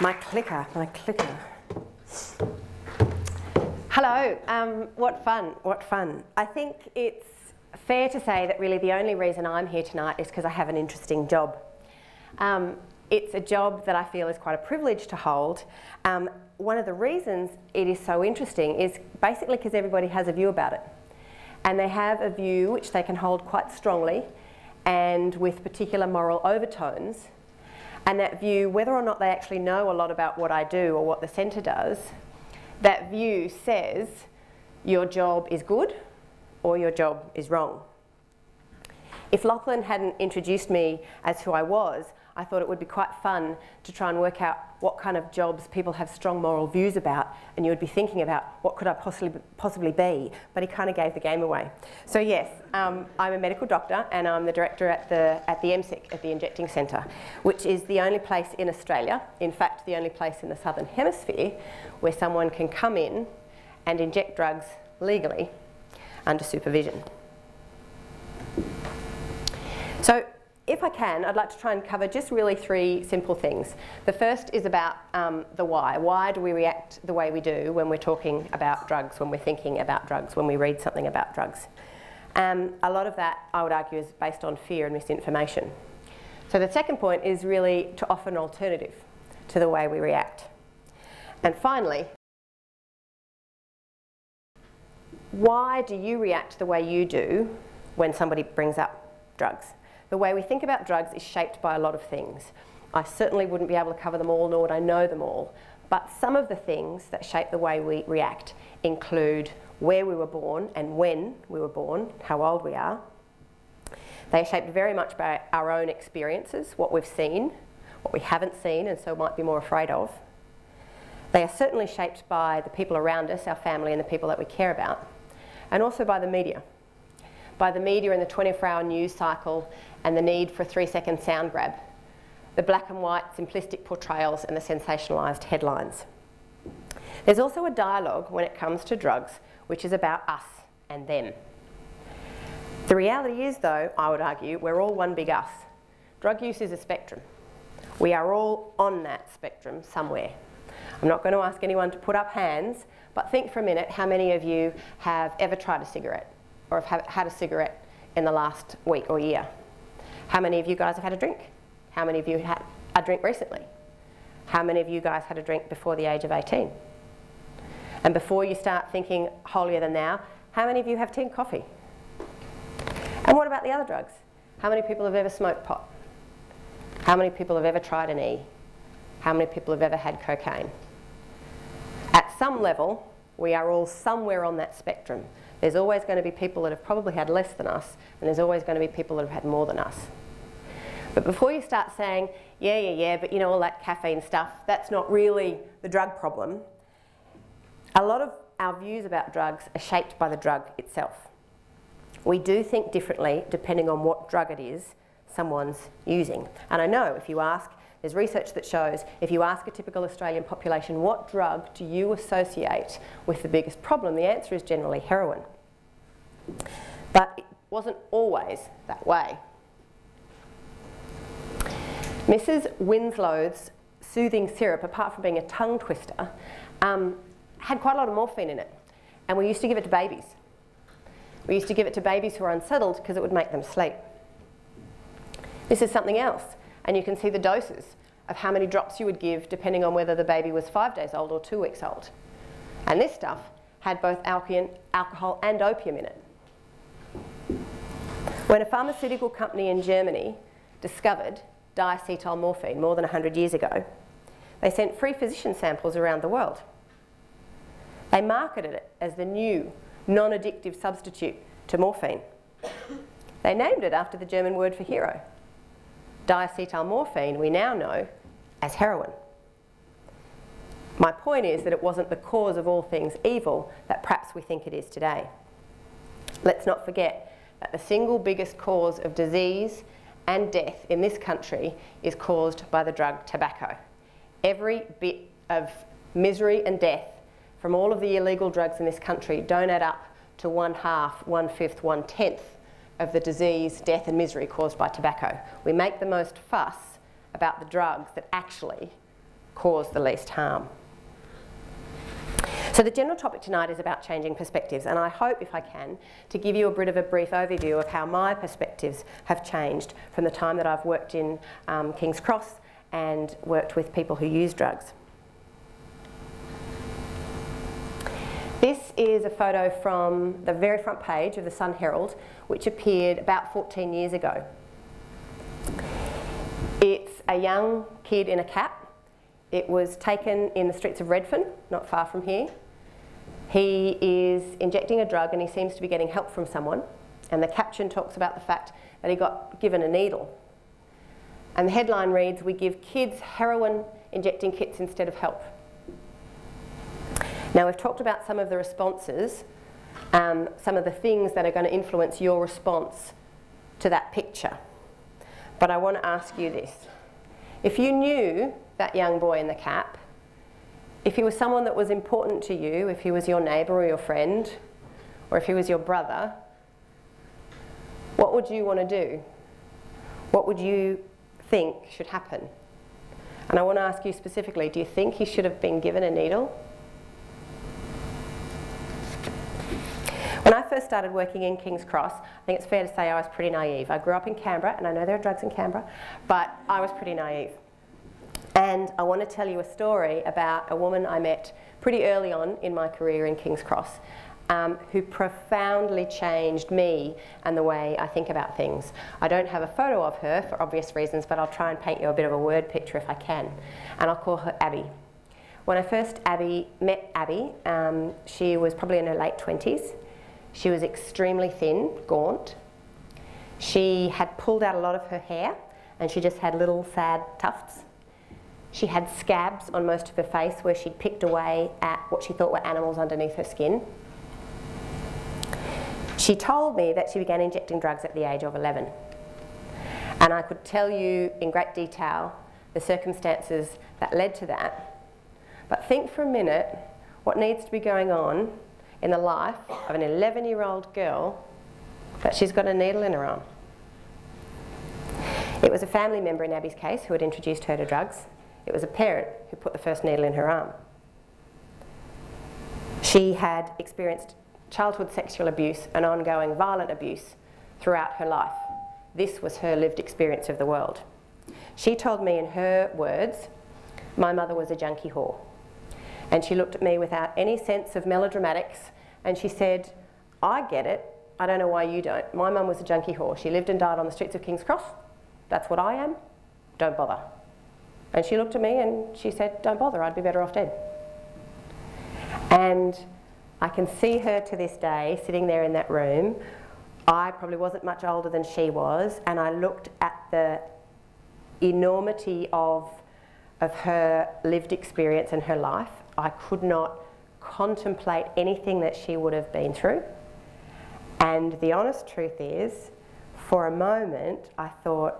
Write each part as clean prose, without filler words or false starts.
My clicker. Hello, what fun. I think it's fair to say that really the only reason I'm here tonight is because I have an interesting job. It's a job that I feel is quite a privilege to hold. One of the reasons it is so interesting is basically because everybody has a view about it. And they have a view which they can hold quite strongly and with particular moral overtones. And that view, whether or not they actually know a lot about what I do or what the centre does, that view says your job is good or your job is wrong. If Lachlan hadn't introduced me as who I was, I thought it would be quite fun to try and work out what kind of jobs people have strong moral views about, and you would be thinking about what could I possibly be, but he kind of gave the game away. So yes, I'm a medical doctor and I'm the director at the MSIC, at the Injecting Centre, which is the only place in Australia, in fact the only place in the Southern Hemisphere, where someone can come in and inject drugs legally under supervision. So, if I can, I'd like to try and cover just really three simple things. The first is about the why. Why do we react the way we do when we're talking about drugs, when we're thinking about drugs, when we read something about drugs? A lot of that, I would argue, is based on fear and misinformation. So the second point is really to offer an alternative to the way we react. And finally, why do you react the way you do when somebody brings up drugs? The way we think about drugs is shaped by a lot of things. I certainly wouldn't be able to cover them all, nor would I know them all. But some of the things that shape the way we react include where we were born and when we were born, how old we are. They are shaped very much by our own experiences, what we've seen, what we haven't seen and so might be more afraid of. They are certainly shaped by the people around us, our family and the people that we care about, and also by the media. By the media and the 24-hour news cycle and the need for a 3-second sound grab, the black and white simplistic portrayals and the sensationalised headlines. There's also a dialogue when it comes to drugs which is about us and them. The reality is though, I would argue, we're all one big us. Drug use is a spectrum. We are all on that spectrum somewhere. I'm not going to ask anyone to put up hands, but think for a minute how many of you have ever tried a cigarette or have had a cigarette in the last week or year. How many of you guys have had a drink? How many of you had a drink recently? How many of you guys had a drink before the age of 18? And before you start thinking holier than thou, how many of you have tea and coffee? And what about the other drugs? How many people have ever smoked pot? How many people have ever tried an E? How many people have ever had cocaine? At some level, we are all somewhere on that spectrum. There's always going to be people that have probably had less than us, and there's always going to be people that have had more than us. But before you start saying, yeah, but you know, all that caffeine stuff, that's not really the drug problem, a lot of our views about drugs are shaped by the drug itself. We do think differently depending on what drug it is someone's using. And I know if you ask, there's research that shows if you ask a typical Australian population, what drug do you associate with the biggest problem, the answer is generally heroin. But it wasn't always that way. Mrs. Winslow's soothing syrup, apart from being a tongue twister, had quite a lot of morphine in it. And we used to give it to babies. We used to give it to babies who were unsettled because it would make them sleep. This is something else. And you can see the doses of how many drops you would give depending on whether the baby was 5 days old or 2 weeks old. And this stuff had both alcohol and opium in it. When a pharmaceutical company in Germany discovered diacetylmorphine more than 100 years ago, they sent free physician samples around the world. They marketed it as the new non-addictive substitute to morphine. They named it after the German word for hero. Diacetylmorphine we now know as heroin. My point is that it wasn't the cause of all things evil that perhaps we think it is today. Let's not forget that the single biggest cause of disease and death in this country is caused by the drug tobacco. Every bit of misery and death from all of the illegal drugs in this country don't add up to 1/2, 1/5, 1/10 of the disease, death and misery caused by tobacco. We make the most fuss about the drugs that actually cause the least harm. So the general topic tonight is about changing perspectives, and I hope, if I can, to give you a bit of a brief overview of how my perspectives have changed from the time that I've worked in King's Cross and worked with people who use drugs. This is a photo from the very front page of the Sun Herald, which appeared about 14 years ago. It's a young kid in a cap. It was taken in the streets of Redfern, not far from here. He is injecting a drug and he seems to be getting help from someone. And the caption talks about the fact that he got given a needle. And the headline reads, "We give kids heroin injecting kits instead of help." Now, we've talked about some of the responses, some of the things that are going to influence your response to that picture. But I want to ask you this. If you knew that young boy in the cap, if he was someone that was important to you, if he was your neighbour or your friend, or if he was your brother, what would you want to do? What would you think should happen? And I want to ask you specifically, do you think he should have been given a needle? When I first started working in King's Cross, I think it's fair to say I was pretty naive. I grew up in Canberra, and I know there are drugs in Canberra, but I was pretty naive. And I want to tell you a story about a woman I met pretty early on in my career in King's Cross, who profoundly changed me and the way I think about things. I don't have a photo of her for obvious reasons, but I'll try and paint you a bit of a word picture if I can. And I'll call her Abby. When I first met Abby, she was probably in her late 20s. She was extremely thin, gaunt. She had pulled out a lot of her hair and she just had little sad tufts. She had scabs on most of her face where she'd picked away at what she thought were animals underneath her skin. She told me that she began injecting drugs at the age of 11. And I could tell you in great detail the circumstances that led to that. But think for a minute what needs to be going on in the life of an 11-year-old girl that she's got a needle in her arm. It was a family member in Abby's case who had introduced her to drugs. It was a parent who put the first needle in her arm. She had experienced childhood sexual abuse and ongoing violent abuse throughout her life. This was her lived experience of the world. She told me in her words, "My mother was a junkie whore." And she looked at me without any sense of melodramatics and she said, "I get it, I don't know why you don't. My mum was a junkie whore. She lived and died on the streets of King's Cross. That's what I am. Don't bother." And she looked at me and she said, "Don't bother, I'd be better off dead." And I can see her to this day sitting there in that room. I probably wasn't much older than she was, and I looked at the enormity of her lived experience in her life. I could not contemplate anything that she would have been through. And the honest truth is, for a moment, I thought,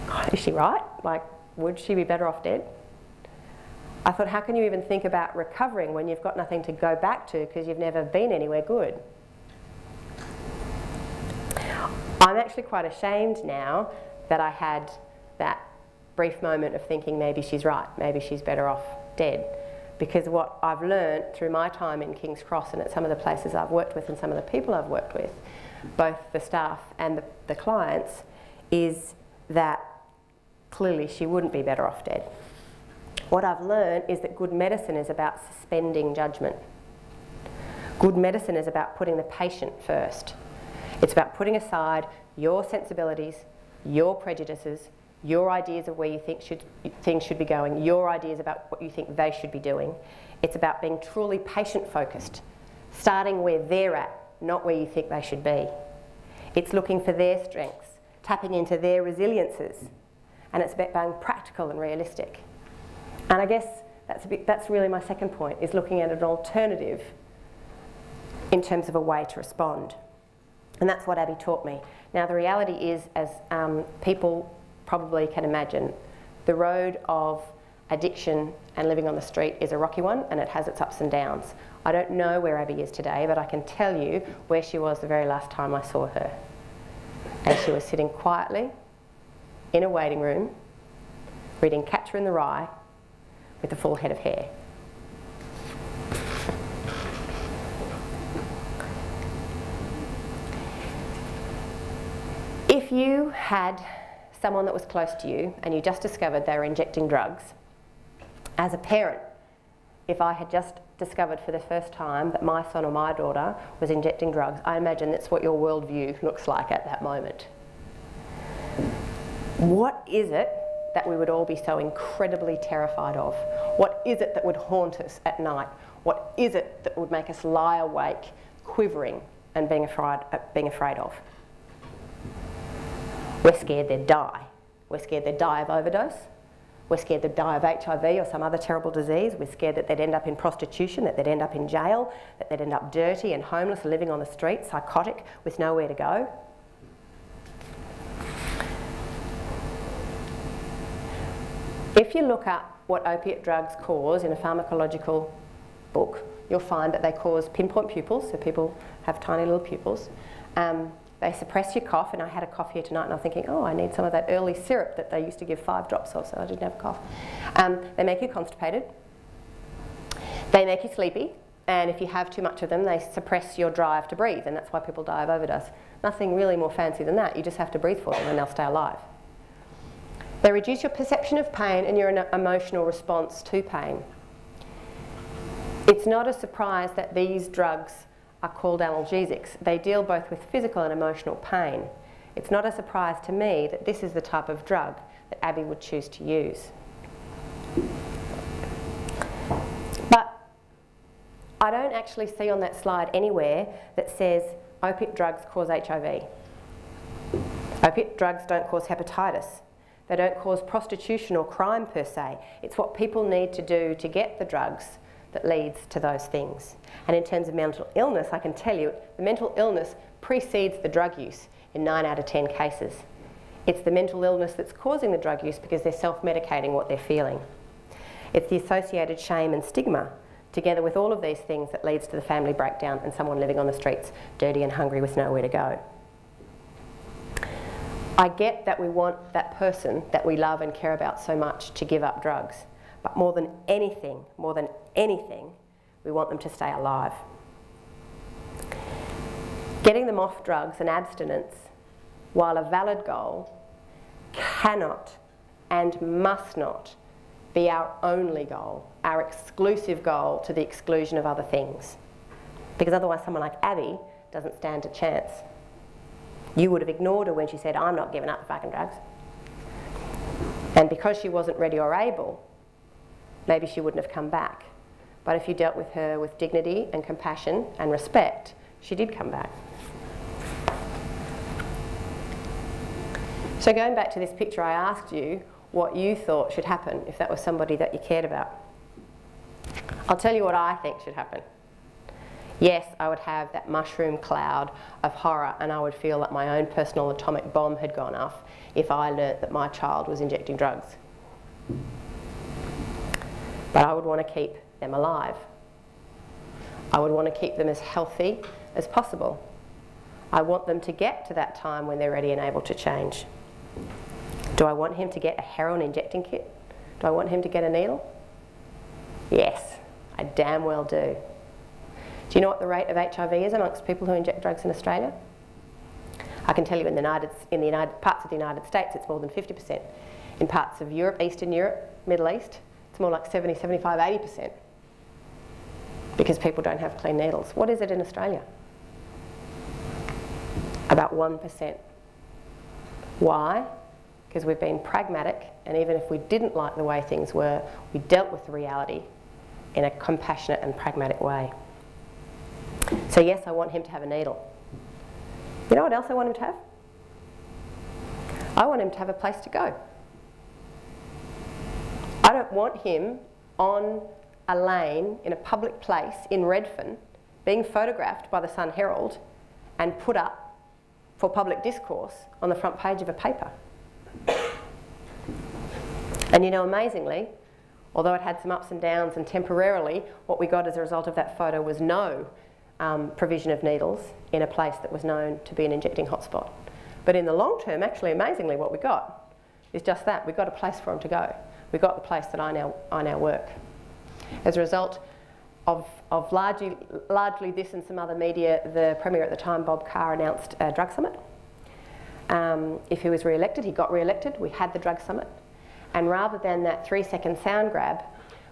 God, is she right? Like, would she be better off dead? I thought, how can you even think about recovering when you've got nothing to go back to because you've never been anywhere good? I'm actually quite ashamed now that I had that brief moment of thinking maybe she's right, maybe she's better off dead. Because what I've learned through my time in King's Cross and at some of the places I've worked with and some of the people I've worked with, both the staff and the clients, is that clearly she wouldn't be better off dead. What I've learned is that good medicine is about suspending judgment. Good medicine is about putting the patient first. It's about putting aside your sensibilities, your prejudices, your ideas of where you think things should be going, your ideas about what you think they should be doing. It's about being truly patient-focused, starting where they're at, not where you think they should be. It's looking for their strengths, tapping into their resiliences, and it's about being practical and realistic. And I guess that's really my second point, is looking at an alternative in terms of a way to respond. And that's what Abby taught me. Now the reality is, as people probably can imagine, the road of addiction and living on the street is a rocky one, and it has its ups and downs. I don't know where Abby is today, but I can tell you where she was the very last time I saw her. And she was sitting quietly in a waiting room reading Catcher in the Rye with a full head of hair. If you had someone that was close to you and you just discovered they were injecting drugs, as a parent, if I had just discovered for the first time that my son or my daughter was injecting drugs, I imagine that's what your worldview looks like at that moment. What is it that we would all be so incredibly terrified of? What is it that would haunt us at night? What is it that would make us lie awake, quivering and being afraid of? We're scared they'd die. We're scared they'd die of overdose. We're scared they'd die of HIV or some other terrible disease. We're scared that they'd end up in prostitution, that they'd end up in jail, that they'd end up dirty and homeless, living on the street, psychotic, with nowhere to go. If you look up what opiate drugs cause in a pharmacological book, you'll find that they cause pinpoint pupils, so people have tiny little pupils. They suppress your cough, and I had a cough here tonight and I'm thinking, oh, I need some of that early syrup that they used to give 5 drops of so I didn't have a cough. They make you constipated. They make you sleepy, and if you have too much of them, they suppress your drive to breathe, and that's why people die of overdose. Nothing really more fancy than that. You just have to breathe for them and they'll stay alive. They reduce your perception of pain and your emotional response to pain. It's not a surprise that these drugs are called analgesics. They deal both with physical and emotional pain. It's not a surprise to me that this is the type of drug that Abby would choose to use. But I don't actually see on that slide anywhere that says opiate drugs cause HIV. Opiate drugs don't cause hepatitis. They don't cause prostitution or crime per se. It's what people need to do to get the drugs that leads to those things. And in terms of mental illness, I can tell you the mental illness precedes the drug use in 9 out of 10 cases. It's the mental illness that's causing the drug use because they're self-medicating what they're feeling. It's the associated shame and stigma, together with all of these things, that leads to the family breakdown and someone living on the streets, dirty and hungry with nowhere to go. I get that we want that person that we love and care about so much to give up drugs, but more than anything, we want them to stay alive. Getting them off drugs and abstinence, while a valid goal, cannot and must not be our only goal, our exclusive goal to the exclusion of other things. Because otherwise someone like Abby doesn't stand a chance. You would have ignored her when she said, I'm not giving up the fucking drugs. And because she wasn't ready or able, maybe she wouldn't have come back. But if you dealt with her with dignity and compassion and respect, she did come back. So going back to this picture, I asked you what you thought should happen if that was somebody that you cared about. I'll tell you what I think should happen. Yes, I would have that mushroom cloud of horror, and I would feel that my own personal atomic bomb had gone off if I learnt that my child was injecting drugs. But I would want to keep them alive. I would want to keep them as healthy as possible. I want them to get to that time when they're ready and able to change. Do I want him to get a heroin injecting kit? Do I want him to get a needle? Yes, I damn well do. Do you know what the rate of HIV is amongst people who inject drugs in Australia? I can tell you in the parts of the United States it's more than 50%. In parts of Europe, Eastern Europe, Middle East, it's more like 70, 75, 80%. Because people don't have clean needles. What is it in Australia? About 1%. Why? Because we've been pragmatic, and even if we didn't like the way things were, we dealt with the reality in a compassionate and pragmatic way. So yes, I want him to have a needle. You know what else I want him to have? I want him to have a place to go. I don't want him on a lane in a public place in Redfern being photographed by the Sun Herald and put up for public discourse on the front page of a paper. And you know, amazingly, although it had some ups and downs, and temporarily what we got as a result of that photo was no provision of needles in a place that was known to be an injecting hotspot. But in the long term, actually, amazingly, what we got is just that. We've got a place for them to go. We've got the place that I now work. As a result of largely this and some other media, the Premier at the time, Bob Carr, announced a drug summit. If he was re-elected, he got re-elected, we had the drug summit. And rather than that 3-second sound grab,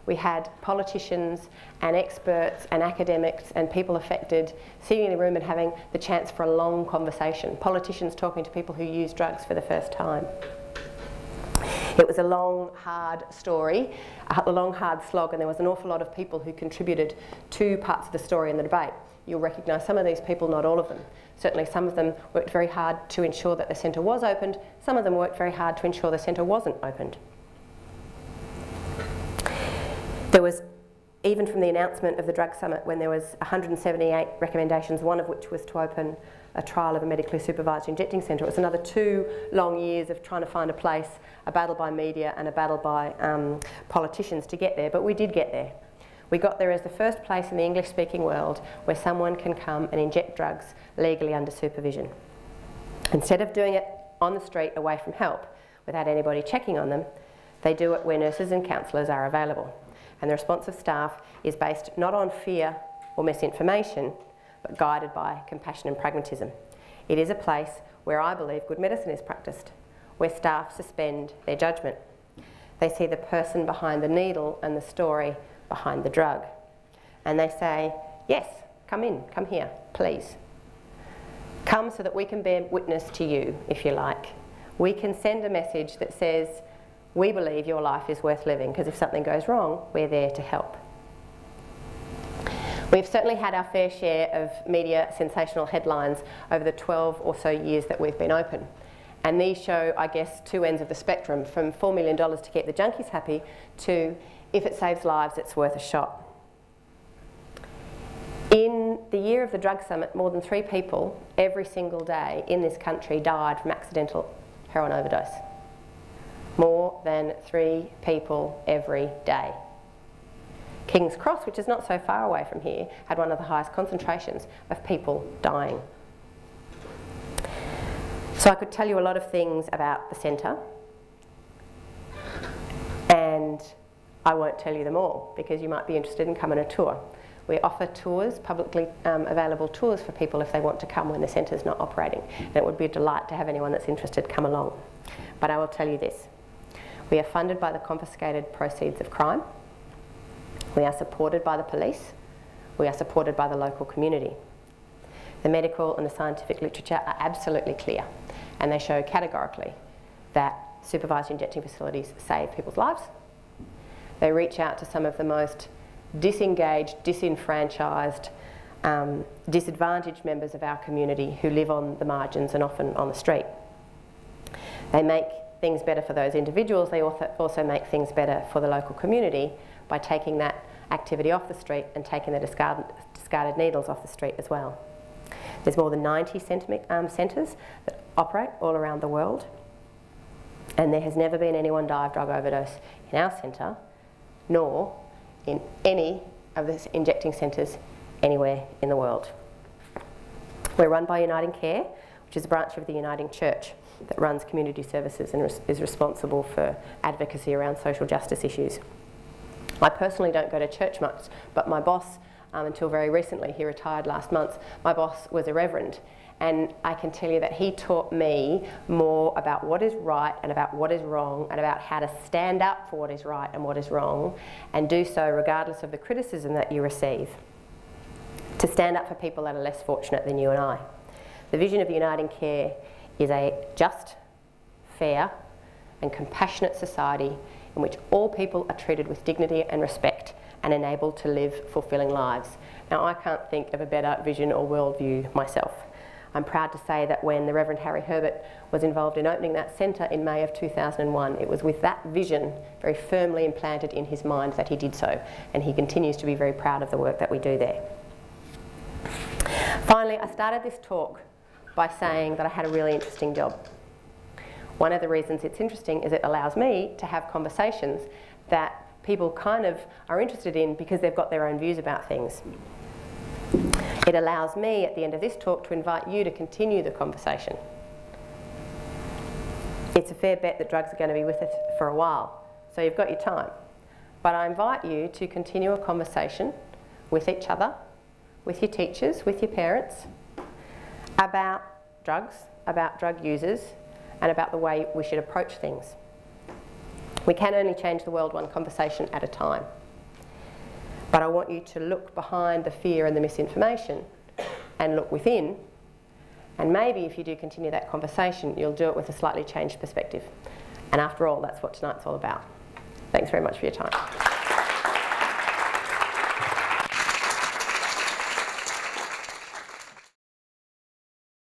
we had politicians and experts and academics and people affected sitting in a room and having the chance for a long conversation. Politicians talking to people who use drugs for the first time. It was a long, hard story, a long, hard slog, and there was an awful lot of people who contributed to parts of the story in the debate. You'll recognise some of these people, not all of them. Certainly some of them worked very hard to ensure that the centre was opened. Some of them worked very hard to ensure the centre wasn't opened. There was, even from the announcement of the drug summit, when there was 178 recommendations, one of which was to open a trial of a medically supervised injecting centre. It was another 2 long years of trying to find a place, a battle by media and a battle by politicians to get there, but we did get there. We got there as the first place in the English-speaking world where someone can come and inject drugs legally under supervision. Instead of doing it on the street away from help, without anybody checking on them, they do it where nurses and counsellors are available. And the response of staff is based not on fear or misinformation, but guided by compassion and pragmatism. It is a place where I believe good medicine is practiced, where staff suspend their judgment. They see the person behind the needle and the story behind the drug. And they say, yes, come in, come here, please. Come so that we can bear witness to you, if you like. We can send a message that says, we believe your life is worth living, because if something goes wrong, we're there to help. We've certainly had our fair share of media sensational headlines over the 12 or so years that we've been open. And these show, I guess, 2 ends of the spectrum, from $4 million to keep the junkies happy to, if it saves lives, it's worth a shot. In the year of the drug summit, more than 3 people every single day in this country died from accidental heroin overdose. More than 3 people every day. King's Cross, which is not so far away from here, had one of the highest concentrations of people dying. So I could tell you a lot of things about the centre, and I won't tell you them all because you might be interested in coming on a tour. We offer tours, publicly available tours for people if they want to come when the centre's not operating. And it would be a delight to have anyone that's interested come along. But I will tell you this. We are funded by the confiscated proceeds of crime. We are supported by the police. We are supported by the local community. The medical and the scientific literature are absolutely clear, and they show categorically that supervised injecting facilities save people's lives. They reach out to some of the most disengaged, disenfranchised, disadvantaged members of our community who live on the margins and often on the street. They make things better for those individuals. They also make things better for the local community by taking that activity off the street and taking the discarded needles off the street as well. There's more than 90 centres that operate all around the world, and there has never been anyone die of drug overdose in our centre, nor in any of the injecting centres anywhere in the world. We're run by Uniting Care, which is a branch of the Uniting Church that runs community services and is responsible for advocacy around social justice issues. I personally don't go to church much, but my boss, until very recently, he retired last month, my boss was a reverend, and I can tell you that he taught me more about what is right and about what is wrong and about how to stand up for what is right and what is wrong, and do so regardless of the criticism that you receive. To stand up for people that are less fortunate than you and I. The vision of Uniting Care is a just, fair and compassionate society in which all people are treated with dignity and respect and enabled to live fulfilling lives. Now, I can't think of a better vision or worldview myself. I'm proud to say that when the Reverend Harry Herbert was involved in opening that centre in May of 2001, it was with that vision very firmly implanted in his mind that he did so, and he continues to be very proud of the work that we do there. Finally, I started this talk by saying that I had a really interesting job. One of the reasons it's interesting is it allows me to have conversations that people kind of are interested in because they've got their own views about things. It allows me at the end of this talk to invite you to continue the conversation. it's a fair bet that drugs are going to be with us for a while. So you've got your time. But I invite you to continue a conversation with each other, with your teachers, with your parents, about drugs, about drug users, and about the way we should approach things. We can only change the world one conversation at a time. But I want you to look behind the fear and the misinformation and look within. And maybe if you do continue that conversation, you'll do it with a slightly changed perspective. And after all, that's what tonight's all about. Thanks very much for your time.